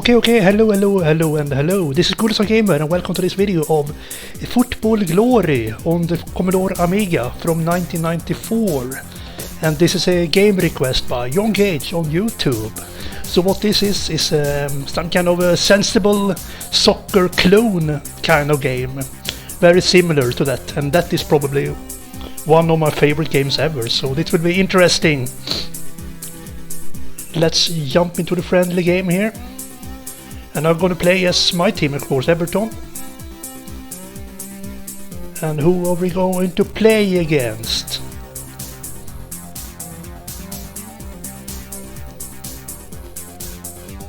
Okay, hello. This is Goodson Gamer and welcome to this video of Football Glory on the Commodore Amiga from 1994. And this is a game request by John Gage on YouTube. So what this is some kind of a sensible soccer clone kind of game. Very similar to that, and that is probably one of my favorite games ever, so this will be interesting. Let's jump into the friendly game here. And I'm gonna play as my team, of course, EVERTON. And who are we going to play against?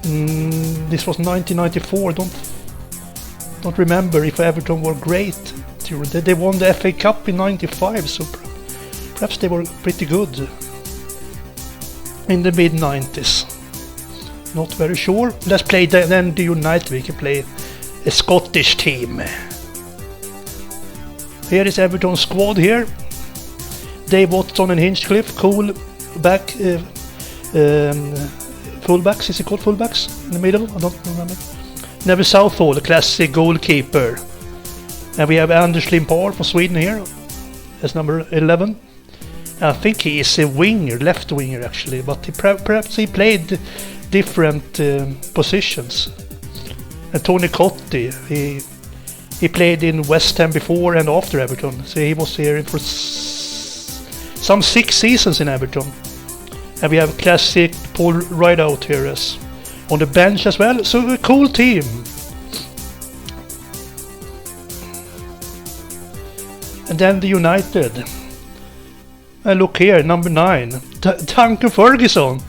This was 1994. Don't remember if EVERTON were great. They won the FA Cup in 95, so perhaps they were pretty good in the mid-90s. Not very sure. Let's play then the United. We can play a Scottish team. Here is EVERTON squad here. Dave Watson and Hinchcliffe, cool back, fullbacks. Is it called fullbacks in the middle? I don't remember. Never Southall, a classic goalkeeper. And we have Anders Limpar from Sweden here as number 11. I think he is a winger, left winger actually, but perhaps he played different positions. And Tony Cotti, he played in West Ham before and after EVERTON, so he was here for some 6 seasons in EVERTON. And we have classic Paul Rideout here as on the bench as well, so a cool team. And then the United. And look here, number 9, Duncan Ferguson.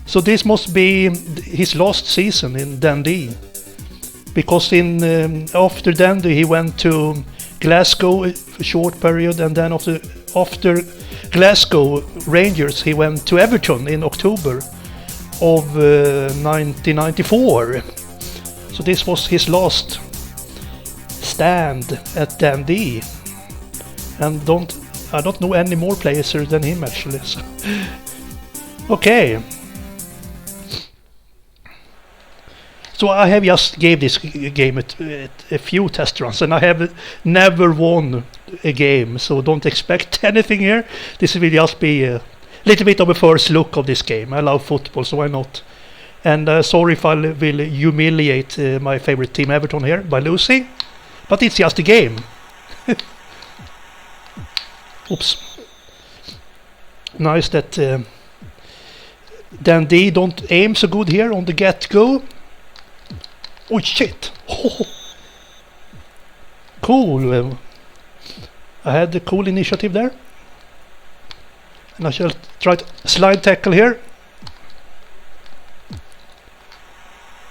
So this must be his last season in Dundee, because in after Dundee he went to Glasgow a short period, and then after Glasgow Rangers he went to EVERTON in October of 1994. So this was his last stand at Dundee, and I don't know any more players than him actually. So. Okay. So I have just gave this game a few test runs, and I have never won a game, so don't expect anything here. This will just be a little bit of a first look of this game. I love football, so why not? And sorry if I will humiliate my favorite team EVERTON here by losing, but it's just a game. Oops. Nice that Dundee don't aim so good here on the get-go. Oh shit! Oh. Cool. I had the cool initiative there. And I shall try to slide tackle here.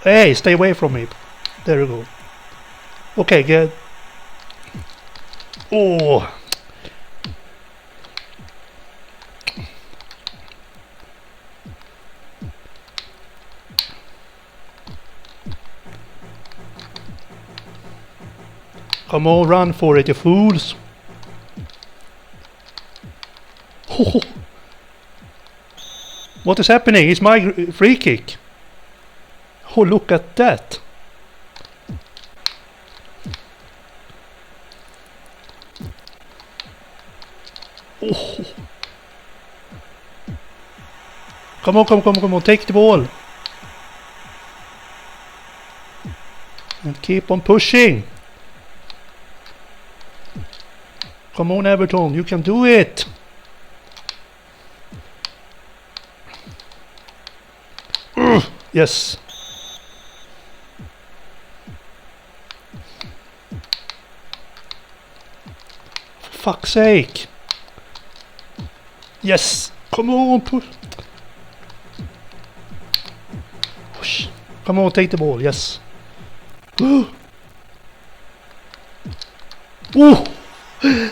Hey, stay away from me. There we go. Okay, good. Oh! Come on, run for it, you fools! Oh. What is happening? It's my free kick. Oh, look at that! Oh. Come on, take the ball! And keep on pushing! Come on, EVERTON, you can do it! Yes! For fuck's sake! Yes! Come on, push! Come on, take the ball, yes! Ooh!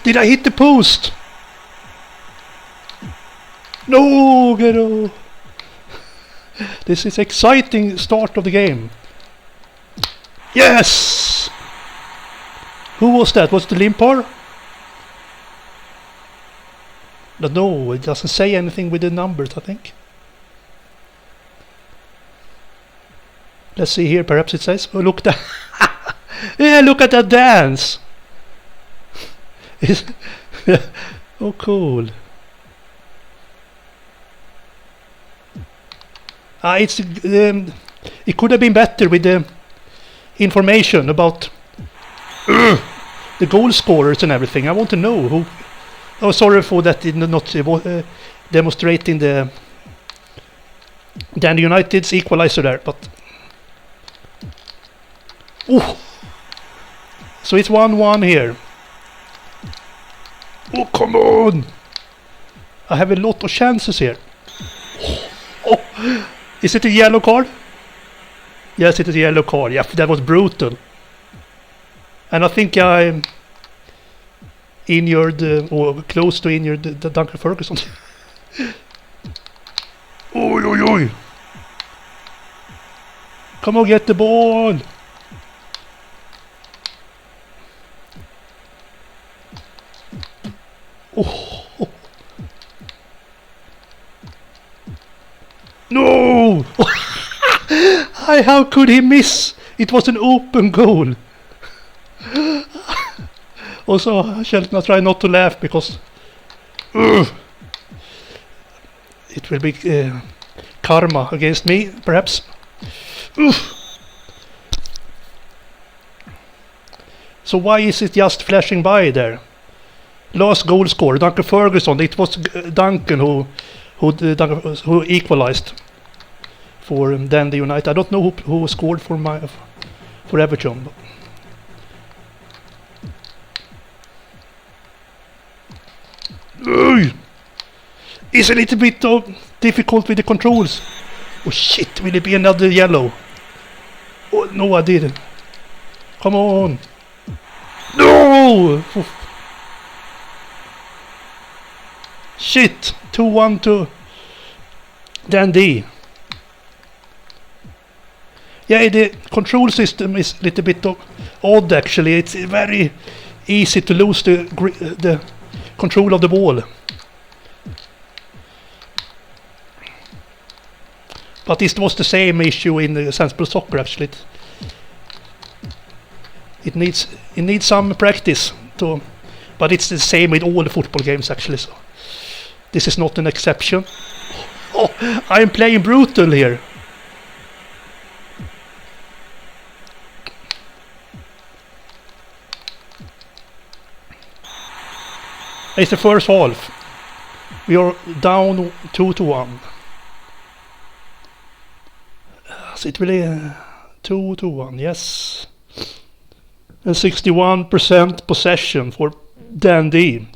Did I hit the post? No, Ghetto! This is exciting start of the game. Yes! Who was that? Was it Limpar? No, it doesn't say anything with the numbers, I think. Let's see here, perhaps it says, oh look that, yeah, look at that dance. Oh cool. It could have been better with the information about the goal scorers and everything. I want to know who. Oh, sorry for that. Not demonstrating the Dundee United's equalizer there, but so it's 1-1 here. Oh come on! I have a lot of chances here. Oh. Is it a yellow card? Yes, it is a yellow card. Yeah, that was brutal. And I think I injured, or close to injured, the Duncan Ferguson. Oi, oi, oi! Come on, get the ball! Oh! No! How could he miss? It was an open goal. Also, I shall not try not to laugh because it will be karma against me, perhaps. So why is it just flashing by there? Last goal scorer, Duncan Ferguson. It was Duncan who equalized for Dundee United. I don't know who scored for EVERTON. But it's a little bit difficult with the controls. Oh shit, will it be another yellow? Oh no, I didn't. Come on. No! Shit, 2-1 to Dundee. Yeah, the control system is a little bit odd actually. It's very easy to lose the control of the ball. But this was the same issue in the sensible soccer actually. It needs some practice to, but it's the same with all the football games actually. So this is not an exception. Oh, I am playing brutal here. It's the first half. We are down 2-1. So it will be 2-1, yes. And 61% possession for Dundee.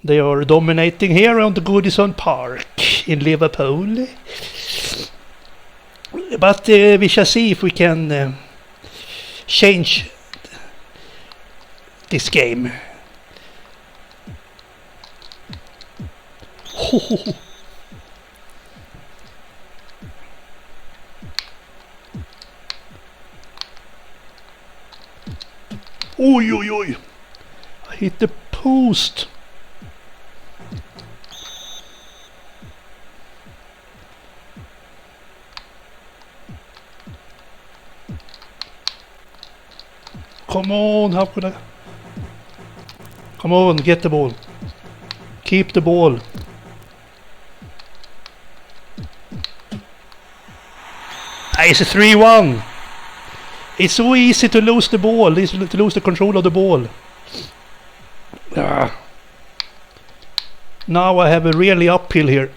They are dominating here on the Goodison Park in Liverpool. But we shall see if we can change this game. Oi, oi, oi! I hit the post. Come on, how could I? Come on, get the ball. Keep the ball. It's a 3-1. It's so easy to lose the ball, to lose the control of the ball. Now I have a really uphill here.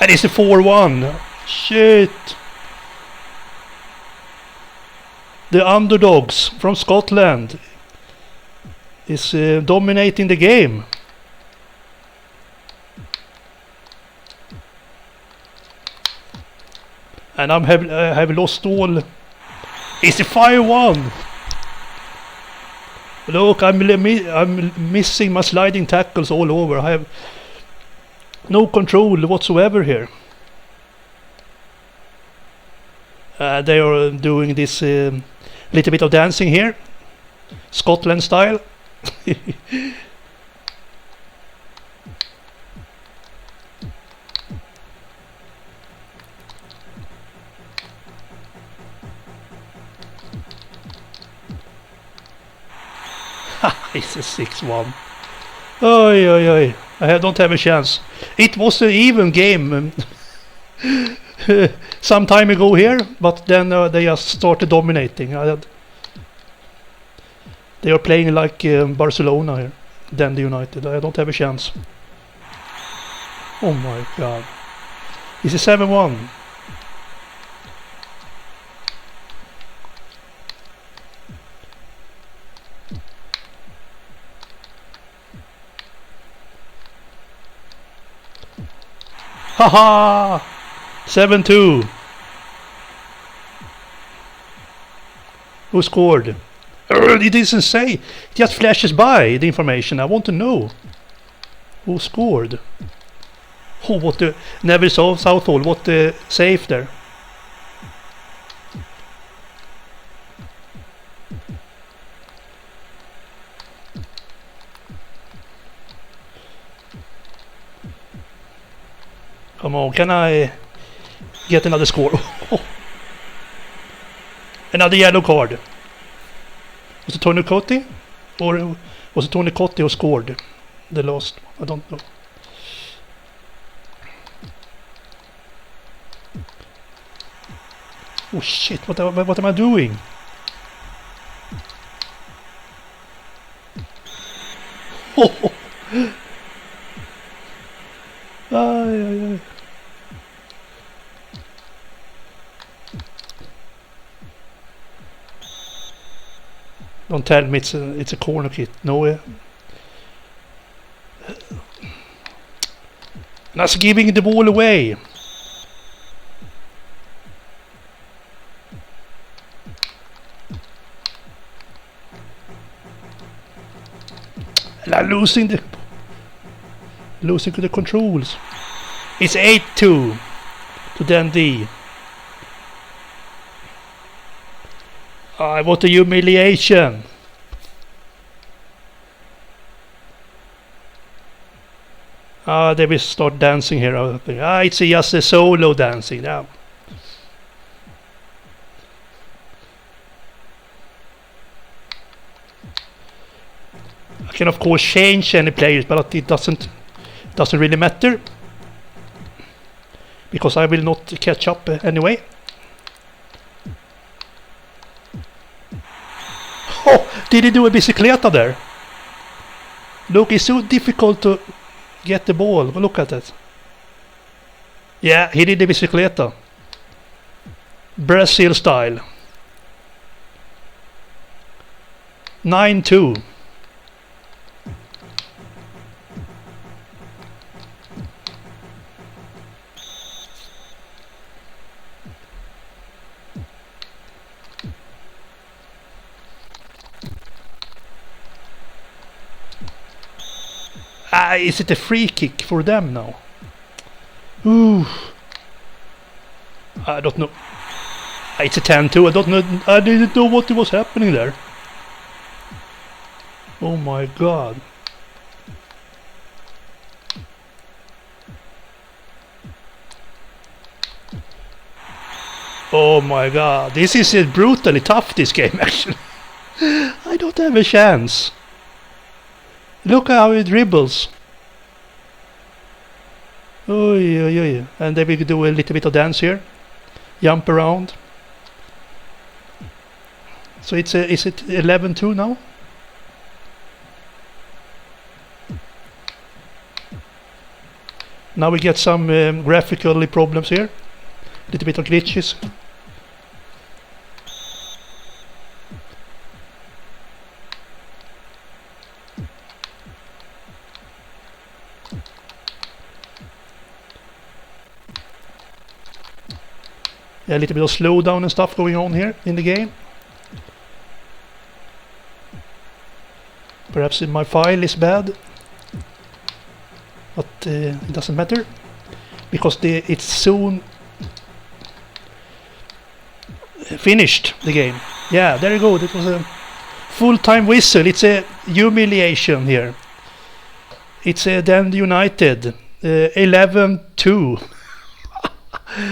And it's a 4-1. Shit. The underdogs from Scotland is dominating the game. And I have lost all. It's a 5-1. Look, I'm missing my sliding tackles all over. I have no control whatsoever here. They are doing this little bit of dancing here, Scotland style. It's a 6-1. Oi, oi, oi. I don't have a chance. It was an even game some time ago here, but then they just started dominating. They are playing like Barcelona here, Dundee United. I don't have a chance. Oh my god. It's a 7-1. Haha! 7-2. Who scored? It doesn't say. It just flashes by the information. I want to know who scored. Oh, what the Never saw Southall. What the save there. Come on, can I get another score? Another yellow card. Was it Tony Cotti? Or was it Tony Cotti who scored the last? I don't know. Oh shit, what am I doing? Oh. Ay, ay, ay. Don't tell me it's a corner kick. No way. That's giving the ball away. Losing the controls. It's 8-2 to Dundee. What a humiliation. They will start dancing here. It's just a solo dancing now. I can of course change any players, but it doesn't really matter because I will not catch up anyway. Oh, did he do a bicicleta there? Look, it's so difficult to get the ball. Look at that. Yeah, he did the bicicleta. Brazil style. 9-2. Is it a free kick for them now? Ooh. I don't know. It's a 10-2. I don't know. I didn't know what was happening there. Oh my god. Oh my god. This is brutally tough, this game actually. I don't have a chance. Look how it dribbles. Oy, oy, oy. And then we could do a little bit of dance here. Jump around. So is it 11-2 now? Now we get some graphical problems here. A little bit of glitches. A little bit of slowdown and stuff going on here in the game. Perhaps my file is bad, but it doesn't matter because it's soon finished, the game. Yeah, there you go. That was a full-time whistle. It's a humiliation here. It's a Dundee United 11-2.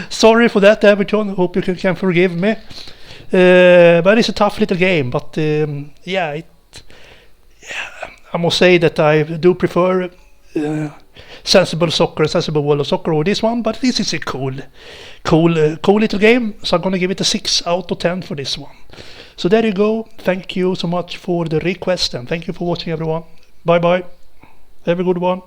Sorry for that, Everton. Hope you can forgive me. But it's a tough little game. But yeah, I must say that I do prefer Sensible Soccer, Sensible World of Soccer over this one, but this is a cool little game, so I'm gonna give it a 6 out of 10 for this one. So there you go. Thank you so much for the request, and thank you for watching, everyone. Bye bye. Have a good one.